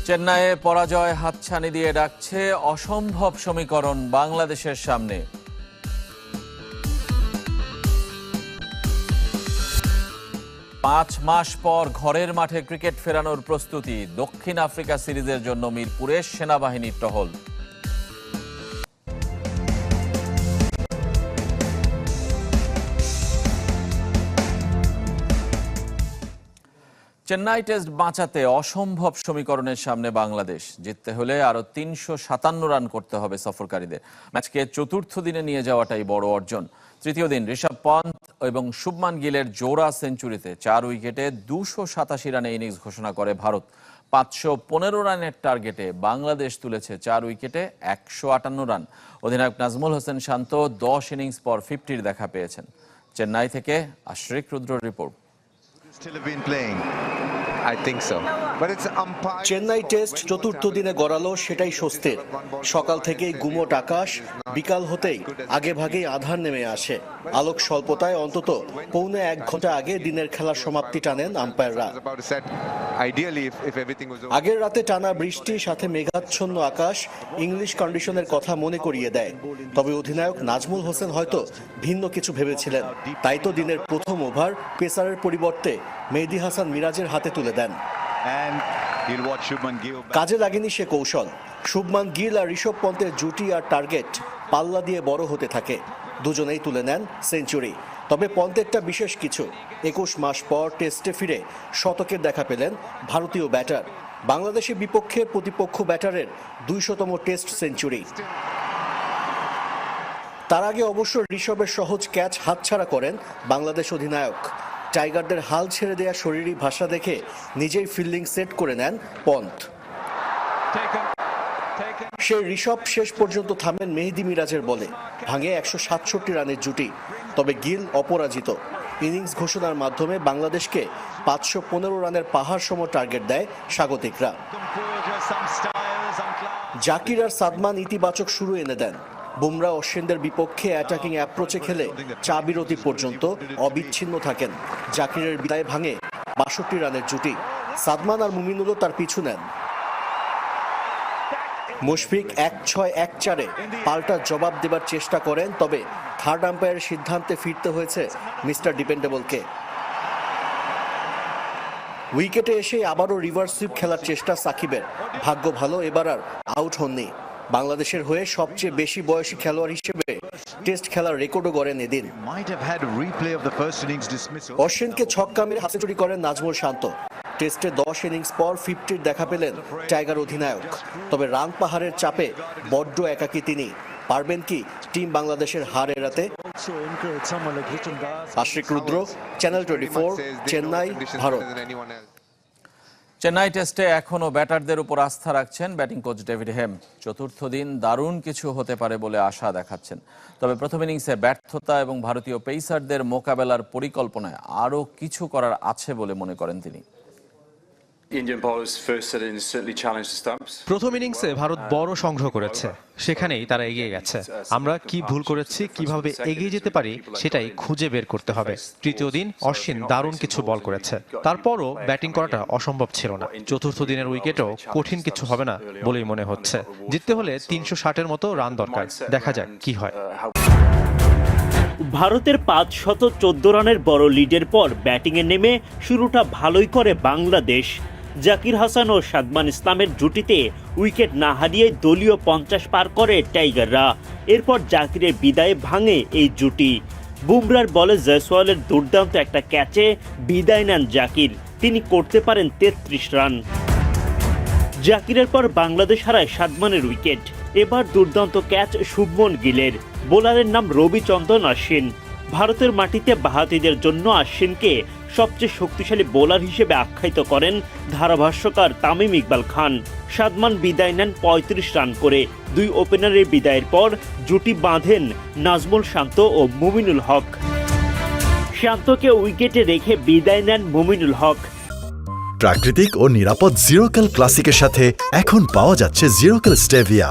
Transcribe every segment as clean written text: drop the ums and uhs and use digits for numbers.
চেন্নাইয়ে পরাজয় হাতছানি দিয়ে ডাকছে অসম্ভব সমীকরণ বাংলাদেশের সামনে। 5 মাস পর ঘরের মাঠে ক্রিকেট ফেরানোর প্রস্তুতি। দক্ষিণ আফ্রিকা সিরিজের জন্য মিরপুরে সেনাবাহিনীর টহল। চেন্নাই টেস্ট বাঁচাতে অসম্ভব সমীকরণের সামনে বাংলাদেশ। জিততে হলে আরো 357 রান করতে হবে সফরকারীদের। ম্যাচকে চতুর্থ দিনে নিয়ে যাওয়াটাই বড় অর্জন। তৃতীয় দিন ঋষভ পন্থ এবং শুভমান গিলের জোড়া সেঞ্চুরিতে 4 উইকেটে 287 রানে ইনিংস ঘোষণা করে ভারত। 515 রানের টার্গেটে বাংলাদেশ তুলেছে 4 উইকেটে 158 রান। অধিনায়ক নাজমুল হোসেন শান্ত 10 ইনিংস পর 50-র দেখা পেয়েছেন। চেন্নাই থেকে আশরিক রুদ্রর রিপোর্ট। চেন্নাই টেস্ট চতুর্থ দিনে গড়ালো সেটাই স্বস্তির। সকাল থেকেই গুমোট আকাশ, বিকাল হতেই আগে ভাগেই আঁধার নেমে আসে। আলোক স্বল্পতায় অন্তত পৌনে 1 ঘন্টা আগে দিনের খেলার সমাপ্তি টানেন আম্পায়াররা। আগের রাতে টানা বৃষ্টি সাথে মেঘাচ্ছন্ন আকাশ ইংলিশ কন্ডিশনের কথা মনে করিয়ে দেয়। তবে অধিনায়ক নাজমুল হোসেন হয়তো ভিন্ন কিছু ভেবেছিলেন। তাই তো দিনের প্রথম ওভার পেসারের পরিবর্তে মেহেদী হাসান মিরাজের হাতে তুলে দেন। কাজে লাগেনি সে কৌশল। শুভমান গিল আর ঋষভ পন্থের জুটি আর টার্গেট পাল্লা দিয়ে বড় হতে থাকে। দুজনেই তুলে নেন সেঞ্চুরি। তবে পন্থেরটা বিশেষ কিছু। 21 মাস পর টেস্টে ফিরে শতকের দেখা পেলেন ভারতীয় ব্যাটার। বাংলাদেশের বিপক্ষে প্রতিপক্ষ ব্যাটারের 200তম টেস্ট সেঞ্চুরি। তার আগে অবশ্য ঋষভের সহজ ক্যাচ হাতছাড়া করেন বাংলাদেশ অধিনায়ক। টাইগারদের হাল ছেড়ে দেয়া শরীরী ভাষা দেখে নিজেই ফিল্ডিং সেট করে নেন পন্থ। সেই ঋষভ শেষ পর্যন্ত থামেন মেহেদী মিরাজের বলে। ভাঙে 167 রানের জুটি। তবে গিল অপরাজিত। ইনিংস ঘোষণার মাধ্যমে বাংলাদেশকে 515 রানের পাহাড় সম টার্গেট দেয় স্বাগতিকরা। জাকির আর সাদমান ইতিবাচক শুরু এনে দেন। বুমরা অশ্বিনদের বিপক্ষে অ্যাটাকিং অ্যাপ্রোচে খেলে চা বিরতি পর্যন্ত অবিচ্ছিন্ন থাকেন। জাকিরের বিদায় ভাঙে 62 রানের জুটি। সাদমান আর মুমিনুলও তার পিছু নেন। মুশফিক 1-6-1-4-এ পাল্টা জবাব দেবার চেষ্টা করেন। তবে থার্ড আম্পায়ারের সিদ্ধান্তে ফিরতে হয়েছে মিস্টার ডিপেন্ডেবলকে। উইকেটে এসে আবারও রিভার্স সুইপ খেলার চেষ্টা সাকিবের। ভাগ্য ভালো, এবার আর আউট হননি। বাংলাদেশের হয়ে সবচেয়ে বেশি বয়সী খেলোয়াড় হিসেবে টেস্ট খেলার রেকর্ডও গড়েন এদিন। অশ্বিনকে ছক্কা মেরে হাফ সেঞ্চুরি করেন নাজমুল শান্ত। টেস্টে 10 ইনিংস পর 50-র দেখা পেলেন টাইগার অধিনায়ক। তবে রান পাহাড়ের চাপে বড্ড একাকী তিনি। পারবেন কি টিম বাংলাদেশের হার এড়াতে? আশরিক রুদ্র, চ্যানেল 24, চেন্নাই, ভারত। চেন্নাই টেস্টে এখনও ব্যাটারদের উপর আস্থা রাখছেন ব্যাটিং কোচ ডেভিড হেম। চতুর্থ দিন দারুণ কিছু হতে পারে বলে আশা দেখাচ্ছেন। তবে প্রথম ইনিংসে ব্যর্থতা এবং ভারতীয় পেসারদের মোকাবেলার পরিকল্পনায় আরও কিছু করার আছে বলে মনে করেন তিনি। প্রথম ইনিংসে ভারত বড় সংগ্রহ করেছে, সেখানেই তারা এগিয়ে গেছে। আমরা কি ভুল করেছি, কিভাবে এগিয়ে যেতে পারি সেটাই খুঁজে বের করতে হবে। তৃতীয় দিন অশ্বিন দারুণ কিছু বল করেছে, তারপরও ব্যাটিং করাটা অসম্ভব ছিল না। চতুর্থ দিনের উইকেটও কঠিন কিছু হবে না বলেই মনে হচ্ছে। জিততে হলে 360-এর মতো রান দরকার। দেখা যাক কি হয়। ভারতের 514 রানের বড় লিডের পর ব্যাটিংয়ে নেমে শুরুটা ভালোই করে বাংলাদেশ। জাকির হাসান ও সাদমান ইসলামের জুটিতে উইকেট না হারিয়ে দলীয় 50 পার করে টাইগাররা। এরপর জাকিরের বিদায়ে ভাঙে এই জুটি। বুমরার বলে জয়সওয়ালের দুর্দান্ত একটা ক্যাচে বিদায় নেন জাকির। তিনি করতে পারেন 33 রান। জাকিরের পর বাংলাদেশ হারায় সাদমানের উইকেট। এবার দুর্দান্ত ক্যাচ শুভমন গিলের। বোলারের নাম রবিচন্দ্রন অশ্বিন। ভারতের মাটিতে বাহাতিদের জন্য অশ্বিনকে সবচেয়ে শক্তিশালী বোলার হিসেবে আখ্যায়িত করেন ধারাভাষ্যকার তামিম ইকবাল খান। সাদমান বিদায় নেন 35 রান করে। 2 ওপেনারের বিদায়ের পর জুটি বাঁধেন নাজমুল শান্ত ও মুমিনুল হক। শান্তকে উইকেটে রেখে বিদায় নেন মুমিনুল হক। প্রাকৃতিক ও নিরাপদ জিরোক্যাল ক্লাসিকের সাথে এখন পাওয়া যাচ্ছে জিরোক্যাল স্টেভিয়া।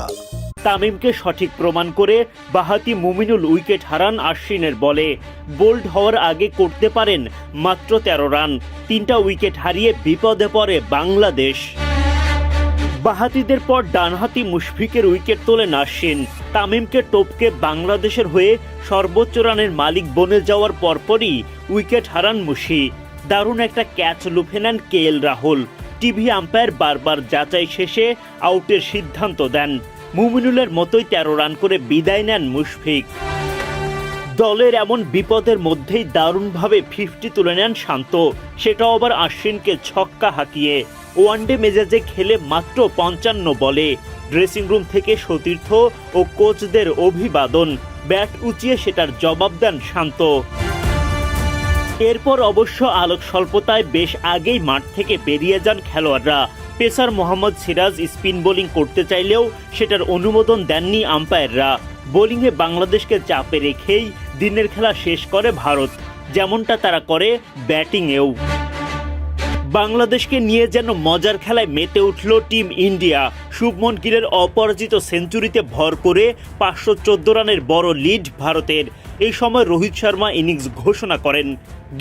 তামিমকে সঠিক প্রমাণ করে বাঁহাতি মুমিনুল উইকেট হারান আশ্বিনের বলে। বোল্ড হওয়ার আগে করতে পারেন মাত্র 13 রান। 3টা উইকেট হারিয়ে বিপদে পড়ে বাংলাদেশ। বাঁহাতিদের পর ডানহাতি মুশফিকের উইকেট তোলেন আশ্বিন। তামিমকে টপকে বাংলাদেশের হয়ে সর্বোচ্চ রানের মালিক বনে যাওয়ার পরপরই উইকেট হারান মুশি। দারুণ একটা ক্যাচ লুফে নেন KL রাহুল। টিভি আম্পায়ার বারবার যাচাই শেষে আউটের সিদ্ধান্ত দেন। মুমিনুলের মতোই 13 রান করে বিদায় নেন মুশফিক। দলের এমন বিপদের মধ্যেই দারুণভাবে 50 তুলে নেন শান্ত, সেটাও আবার আশ্বিনকে ছক্কা হাঁকিয়ে। ওয়ানডে মেজাজে খেলে মাত্র 55 বলে। ড্রেসিং রুম থেকে সতীর্থ ও কোচদের অভিবাদন, ব্যাট উঁচিয়ে সেটার জবাব দেন শান্ত। এরপর অবশ্য আলোক স্বল্পতায় বেশ আগেই মাঠ থেকে বেরিয়ে যান খেলোয়াড়রা। Pacer Mohammad Siraj spin bowling করতে চাইলেও সেটার অনুমোদন দেননি আম্পায়াররা। বোলিংয়ে বাংলাদেশকে চাপে রেখেই দিনের খেলা শেষ করে ভারত, যেমনটা তারা করে ব্যাটিংয়েও। বাংলাদেশকে নিয়ে যেন মজার খেলায় মেতে উঠল টিম ইন্ডিয়া। শুভমন গিলের অপরাজিত সেঞ্চুরিতে ভর করে 514 রানের বড় লিড ভারতের। এই সময় রোহিত শর্মা ইনিংস ঘোষণা করেন।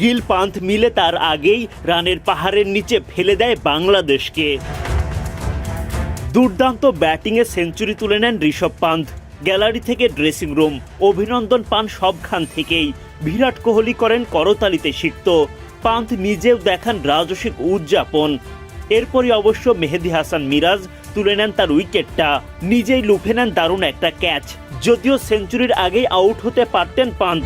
গিল পান্থ মিলে তার আগেই রানের পাহাড়ের নিচে ফেলে দেয় বাংলাদেশকে। দুর্দান্ত ব্যাটিংয়ে সেঞ্চুরি তুলে নেন ঋষভ পান্থ। গ্যালারি থেকে ড্রেসিং রুম, অভিনন্দন পান সবখান থেকেই। বিরাট কোহলি করেন করতালিতে সিক্ত। পান্থ নিজেও দেখান রাজসিক উদযাপন। এরপরই অবশ্য মেহেদী হাসান মিরাজ তুলে নেন তার উইকেটটা। নিজেই লুফে নেন দারুণ একটা ক্যাচ। যদিও সেঞ্চুরির আগেই আউট হতে পারতেন পান্থ।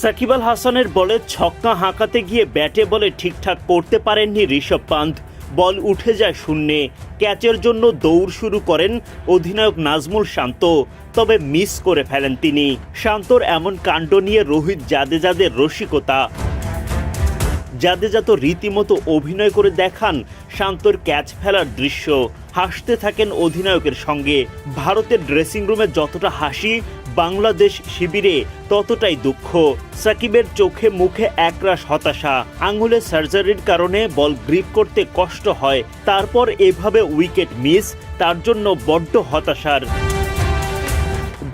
সাকিব আল হাসানের বলে ছক্কা হাঁকাতে গিয়ে ব্যাটে বলে ঠিকঠাক করতে পারেননি ঋষভ পান্থ। বল উঠে যায় শূন্যে। ক্যাচের জন্য দৌড় শুরু করেন অধিনায়ক নাজমুল শান্ত, তবে মিস করে ফেলেন তিনি। শান্তর এমন কাণ্ড নিয়ে রোহিত জাদেজাদের রসিকতা। জাদেজা তো রীতিমতো অভিনয় করে দেখান শান্তর ক্যাচ ফেলার দৃশ্য। হাসতে থাকেন অধিনায়কের সঙ্গে। ভারতের ড্রেসিং রুমে যতটা হাসি, বাংলাদেশ শিবিরে ততটাই দুঃখ। সাকিবের চোখে মুখে একরাশ হতাশা। আঙুলে সার্জারির কারণে বল গ্রিপ করতে কষ্ট হয়, তারপর এভাবে উইকেট মিস, তার জন্য বড্ড হতাশার।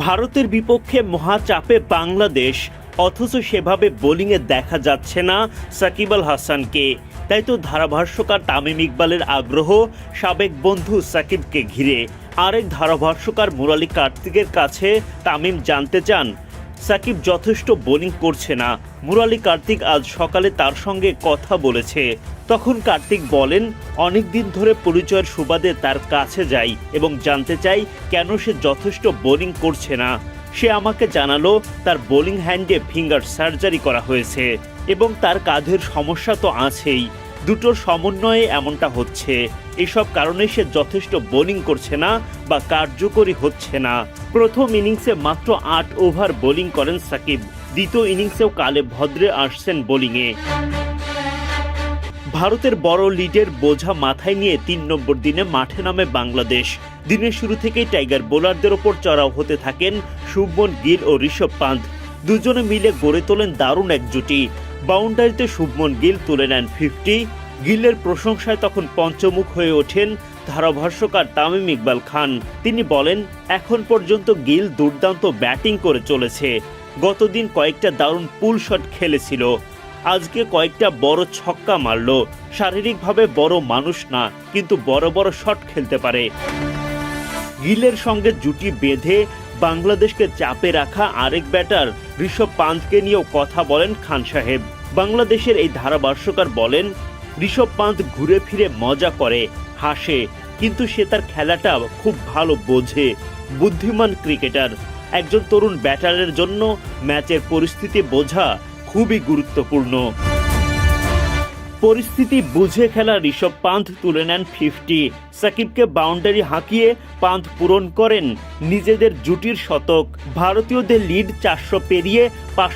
ভারতের বিপক্ষে মহাচাপে বাংলাদেশ, অথচ সেভাবে বোলিংয়ে দেখা যাচ্ছে না সাকিব আল হাসানকে। তাই তো ধারাভাষ্যকার তামিম ইকবালের আগ্রহ সাবেক বন্ধু সাকিবকে ঘিরে। আরেক ধারাভাষ্যকার মুরালি কার্তিকের কাছে তামিম জানতে চান সাকিব যথেষ্ট বোলিং করছে না। মুরালি কার্তিক আজ সকালে তার সঙ্গে কথা বলেছে। তখন কার্তিক বলেন, অনেক দিন ধরে পরিচয়ের সুবাদে তার কাছে যাই এবং জানতে চাই কেন সে যথেষ্ট বোলিং করছে না। সে আমাকে জানালো তার বোলিং হ্যান্ডে ফিঙ্গার সার্জারি করা হয়েছে এবং তার কাঁধের সমস্যা তো আছেই। দুটোর সমন্বয়ে এমনটা হচ্ছে। এসব কারণে সে যথেষ্ট বোলিং করছে না বা কার্যকরী হচ্ছে না। প্রথম ইনিংসে মাত্র 8 ওভার বোলিং করেন সাকিব। দ্বিতীয় ইনিংসেও কালে ভদ্রে আসছেন বোলিংয়ে। ভারতের বড় লিডের বোঝা মাথায় নিয়ে 3 নম্বর দিনে মাঠে নামে বাংলাদেশ। দিনের শুরু থেকেই টাইগার বোলারদের ওপর চড়াও হতে থাকেন শুভমন গিল ও ঋষভ পান্থ। দুজনে মিলে গড়ে তোলেন দারুণ এক জুটি। বাউন্ডারিতে শুভমন গিল তুলে নেন 50। গিলের প্রশংসায় তখন পঞ্চমুখ হয়ে ওঠেন ধারাভাষ্যকার তামিম ইকবাল খান। তিনি বলেন, এখন পর্যন্ত গিল দুর্দান্ত ব্যাটিং করে চলেছে। গতদিন কয়েকটা দারুণ পুল শট খেলেছিল, আজকে কয়েকটা বড় ছক্কা মারল। শারীরিকভাবে বড় মানুষ না, কিন্তু বড় বড় শট খেলতে পারে। গিলের সঙ্গে জুটি বেঁধে বাংলাদেশকে চাপে রাখা আরেক ব্যাটার ঋষভ পান্থকে নিয়েও কথা বলেন খান সাহেব। বাংলাদেশের এই ধারাভাষ্যকার বলেন, ঋষভ পান্থ ঘুরে ফিরে মজা করে, হাসে, কিন্তু সে তার খেলাটা খুব ভালো বোঝে। বুদ্ধিমান ক্রিকেটার। একজন তরুণ ব্যাটারের জন্য ম্যাচের পরিস্থিতি বোঝা খুবই গুরুত্বপূর্ণ। পরিস্থিতি বুঝে খেলা ঋষভ পান্থ তুলে নেন 50। সাকিবকে বাউন্ডারি হাঁকিয়ে পান্থ পূরণ করেন নিজেদের জুটির শতক। ভারতীয়দের লিড 400 পেরিয়ে